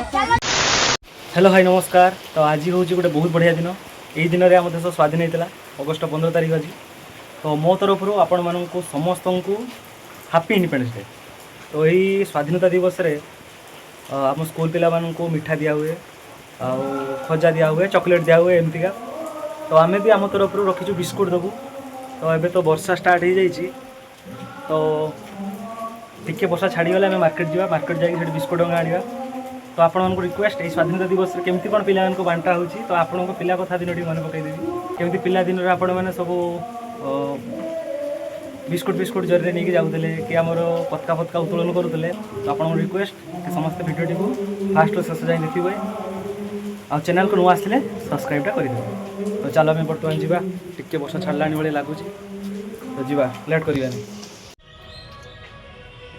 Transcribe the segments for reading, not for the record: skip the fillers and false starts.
Hello भाई नमस्कार। तो आज हूँ गोटे बहुत बढ़िया दिन। यही दिन में आम देश स्वाधीन होता अगस्ट 15 तारीख आज। तो मो तरफ आपण मानू समस्त को हापी इंडिपेंडेंस डे। तो यही स्वाधीनता दिवस रे आम स्कूल पिला को मिठा दिया हुए खजा दिया हुए चॉकलेट दिया हुए एमतीका। तो आम भी आम तरफ रखीचु बिस्कुट देवु। तो एबे तो वर्षा स्टार्ट हो जाइए तो टिके वर्षा छाड़ीगले आम मार्केट जावा मार्केट जाकि बिस्कुट आनिया। तो आपण रिक्वेस्ट ये स्वाधीनता दिवस केमती कौन पिला बांटा हो। तो आपण पिला कथा दिन मन पकईदेवी केमती पिला दिन आपण मैंने सब बिस्कुट बिस्कुट जरिए नहीं जाऊे कि आमर पतका फतका उत्तोलन करुले। तो आपन रिक्वेस्ट कि समस्त भिडियोटी को फास्ट शेष जाए देखिए आ चैनल को नुआ आसले सब्सक्राइबटा करदे। तो चलो आम बर्तमान जावा टिके वर्षा छाड़ा भाई लगुच। तो जावा लेट करवानी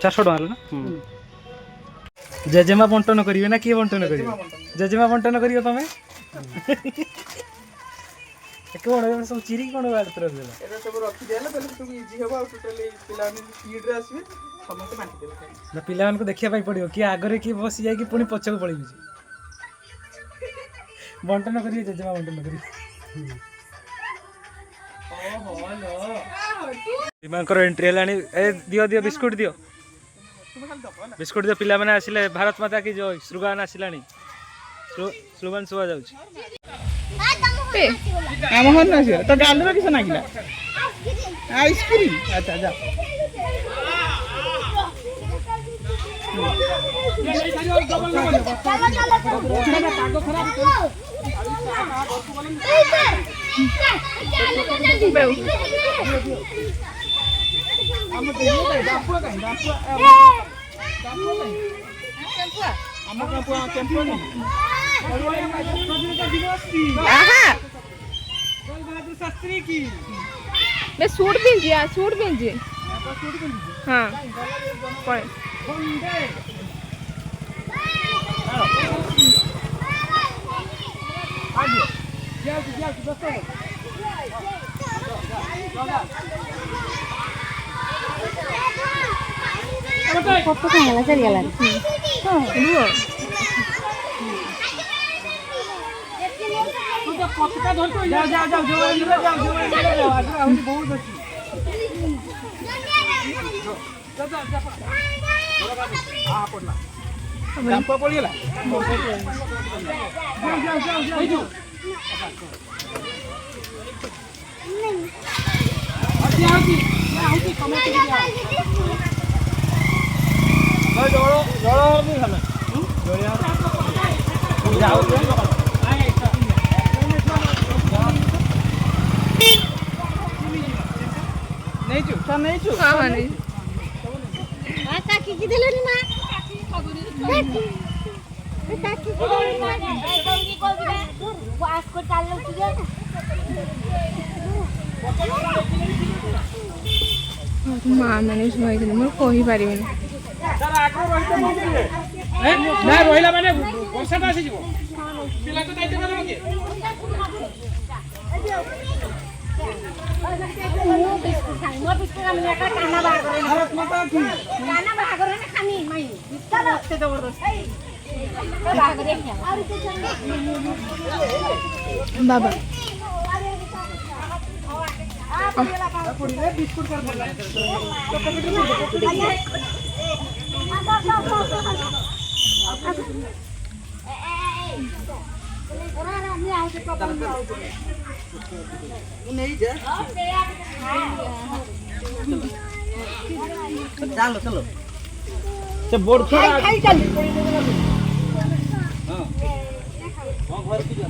400 टଙ୍କା ना जेजेमा बंटन करिवे ना किए बंटन करिवे जेजेमा बंटन करियो तमे कोन सब चिरी कोन बात रख देला एटा सब रखि देला पहले तो इजी हेबा टोटली पिला ने स्पीड रे आसीबे समस्त बांटी देबे ना पिला को देखिया पाई पड़ियो कि आगरे की बस जाय कि पुनी पछक पळी बंटन करिए जेजेमा बंटन करिए। ओहो लो दिमाकर एंट्री लानी ए दियो दियो बिस्कुट दियो बिस्कुट दियो पिला माने आसिले भारत माता की जय स्लोगान आसिलानी स्लोगान सुवा जाउची हम हन ना तो गाल में किस नागिला आइसक्रीम अच्छा जा शास्त्री की मैं सूट पहन हाँ माँ मैंने शुरू मोर कही पारि रहा मैंने वर्षाटा आसी पिला तो दायित्व करबो के मो बिस्कुट हम एका काना बागर भारत माता की काना बागर ने खानी माई चलो से जबरदस्त बागर एक और बाबा बिस्कुट कर चलो चलो से बोर्ड छोड़ा खाई चल हां हां घर की जा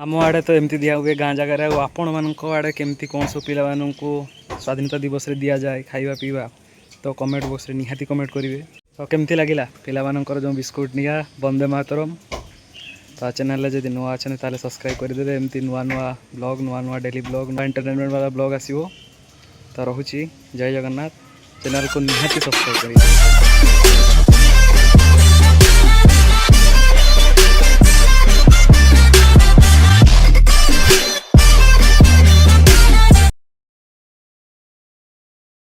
आम आड़े तो एमती दिया हुए गाँ जगार आपण मान आड़े केमती कौन सब पिला स्वाधीनता दिवस रे दिया जाए खाइबा पीवा तो कमेंट बॉक्स रे निहाती कमेंट करेंगे। तो केमती लगिला पिला जो बिस्कुट निया वंदे मातरम। तो चैनल जब नुआ अच्छे ताले सब्सक्राइब करदे एमती नुआ नुआ ब्लॉग नुआ नुआ डेली ब्लॉग नुआ एंटरटेनमेंट वाला ब्लॉग आसीबो। तो रहुची जय जगन्नाथ। चैनल को निहाती सब्सक्राइब करिए।